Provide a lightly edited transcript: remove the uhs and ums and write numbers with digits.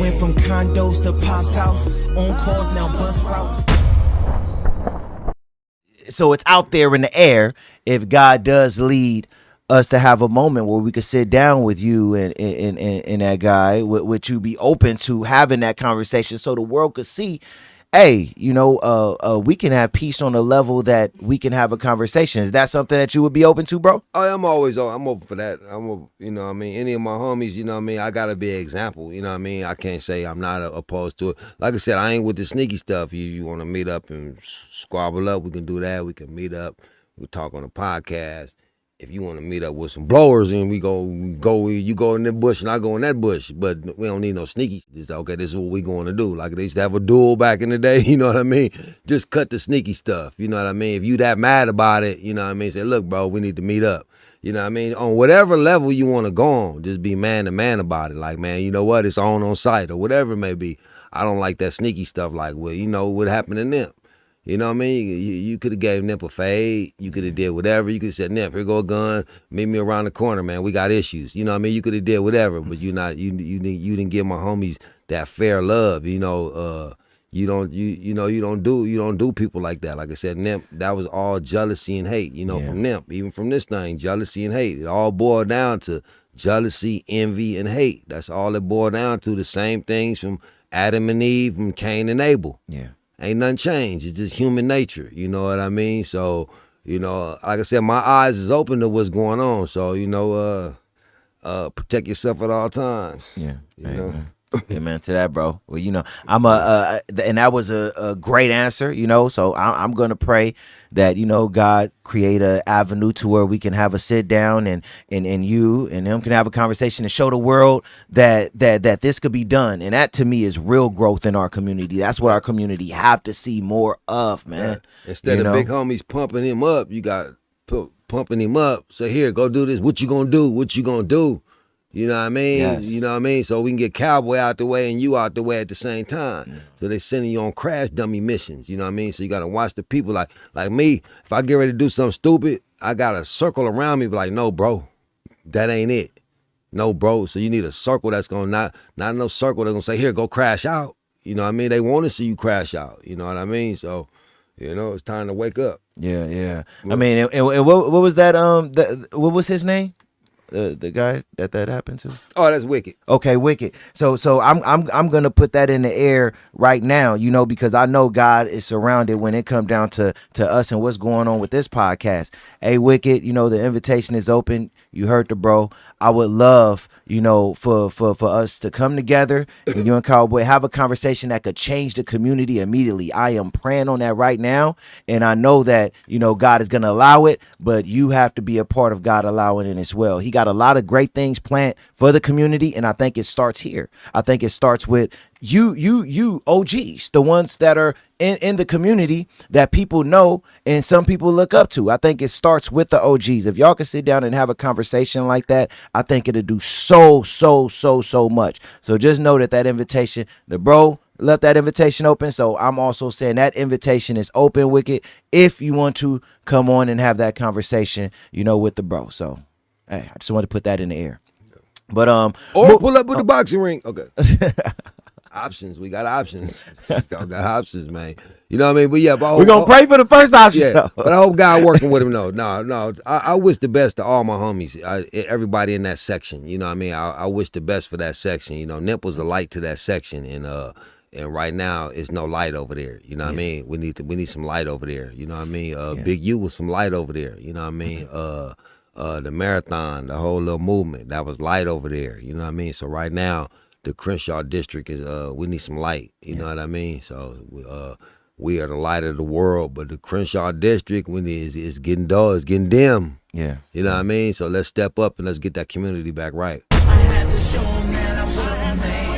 Went from condos to Pop's house, on calls now bus routes. So it's out there in the air if God does lead us to have a moment where we could sit down with you and that guy. Would you be open to having that conversation so the world could see, hey, we can have peace on a level that we can have a conversation? Is that something that you would be open to, bro? I'm open for that. Any of my homies, I gotta be an example. I can't say I'm not opposed to it. Like I said, I ain't with the sneaky stuff. You want to meet up and squabble up, we can do that. We can meet up. We talk on a podcast. If you want to meet up with some blowers and you go in that bush and I go in that bush, but we don't need no sneaky. Just okay, this is what we going to do. Like they used to have a duel back in the day, you know what I mean? Just cut the sneaky stuff, you know what I mean? If you that mad about it, you know what I mean? Say, look, bro, we need to meet up. You know what I mean? On whatever level you want to go on, just be man to man about it. Like, man, you know what? It's on site or whatever it may be. I don't like that sneaky stuff like, well, you know what happened to them. You know what I mean? You could have gave Nip a fade. You could have did whatever. You could have said, Nip, here go a gun. Meet me around the corner, man. We got issues. You know what I mean? You could have did whatever, but you didn't give my homies that fair love. You don't do people like that. Like I said, Nip, that was all jealousy and hate. From Nip, even from this thing, jealousy and hate. It all boiled down to jealousy, envy, and hate. That's all it boiled down to. The same things from Adam and Eve, from Cain and Abel. Yeah. Ain't nothing changed. It's just human nature. You know what I mean? So, like I said, my eyes is open to what's going on. So, protect yourself at all times. Yeah. You know? Amen to that, bro. Well, I'm and that was a great answer, so I'm going to pray that, God create an avenue to where we can have a sit down and you and him can have a conversation and show the world that this could be done. And that to me is real growth in our community. That's what our community have to see more of, man. Yeah. Instead of big homies pumping him up, you got pumping him up. So here, go do this. What you gonna do? What you gonna do? You know what I mean? Yes. You know what I mean? So we can get Cowboy out the way and you out the way at the same time. Yeah. So they sending you on crash dummy missions. You know what I mean? So you got to watch the people like me. If I get ready to do something stupid, I got a circle around me, be like, no, bro, that ain't it. No, bro. So you need a circle that's going to not no circle that's going to say, here, go crash out. You know what I mean? They want to see you crash out. You know what I mean? So, it's time to wake up. Yeah, yeah. I mean, and what was that? What was his name? The guy that happened to? Oh, that's Wicked. Okay, Wicked. So I'm gonna put that in the air right now, because I know God is surrounded when it comes down to us and what's going on with this podcast. Hey, Wicked, the invitation is open. You heard the bro. I would love, for us to come together and you and Cowboy have a conversation that could change the community immediately. I am praying on that right now, and I know that God is gonna allow it, but you have to be a part of God allowing it as well. He got a lot of great things planned for the community, and I think it starts here. I think it starts with you OGs, the ones that are in the community that people know and some people look up to. I think it starts with the OGs. If y'all can sit down and have a conversation like that, I think it'll do so much. So just know that invitation, the bro left that invitation open. So I'm also saying that invitation is open, Wicked, if you want to come on and have that conversation, with the bro. So hey, I just wanted to put that in the air. But pull up with the boxing ring. Okay. Options. We got options. Still got options, man. You know what I mean? But yeah, we're gonna pray for the first option. Yeah, but I hope God working with him. No. I wish the best to all my homies, everybody in that section. You know what I mean? I wish the best for that section. Nip was a light to that section, and right now it's no light over there. You know what I mean? We need some light over there. You know what I mean? Big U was some light over there. You know what I mean? The marathon, the whole little movement, that was light over there. You know what I mean? So right now, the Crenshaw district is we need some light. You know what I mean? So we are the light of the world, but the Crenshaw district is getting dull, it's getting dim. Yeah. You know what I mean? So let's step up and let's get that community back right. I had to show 'em that I wasn't made.